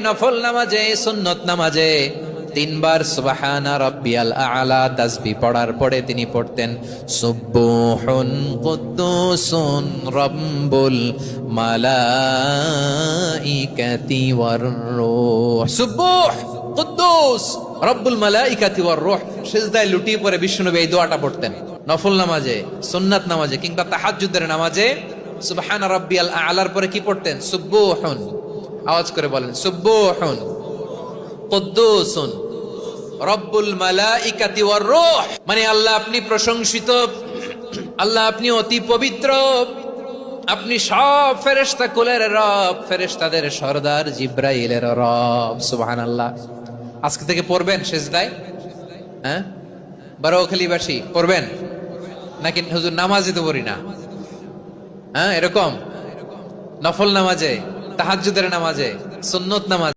নফল নামাজে সুন্নত নামাজে তিনবার সুবহানা রাব্বিয়াল আ'লা তাসবিহ পড়ার পরে তিনি পড়তেন সুবহুন কুদ্দুসুন রাব্বুল মালাইকাতি ওয়ার রূহ। সুবহ কুদ্দুস রাব্বুল মালাইকাতি ওয়ার রূহ। সিজদায় লুটিয়ে পড়ে বিশ্বনবী এই দোয়াটা পড়তেন নফল নামাজে, সুন্নাত নামাজে কিংবা তাহাজ্জুদের নামাজে। সুবহানা রাব্বিয়াল আ'লার পরে কি পড়তেন? সুবহুন, আওয়াজ করে বলেন সুবহুন কুদ্দুসুন রব্বুল মালাইকাতি ওয়ার রূহ। মানে আল্লাহ আপনি প্রশংসিত, আল্লাহ আপনি অতি পবিত্র, আপনি সব ফেরেশতা কুলের রব, ফেরেশতাদের সরদার জিব্রাইলের রব। সুবহানাল্লাহ। আজকে থেকে পড়বেন সিজদায়? হ্যাঁ, বারোখালীবাসী পড়বেন নাকি হুজুর নামাজে তো পড়ি না? হ্যাঁ, এরকম নফল নামাজে, তাহাজ্জুদের নামাজে, সুন্নত নামাজ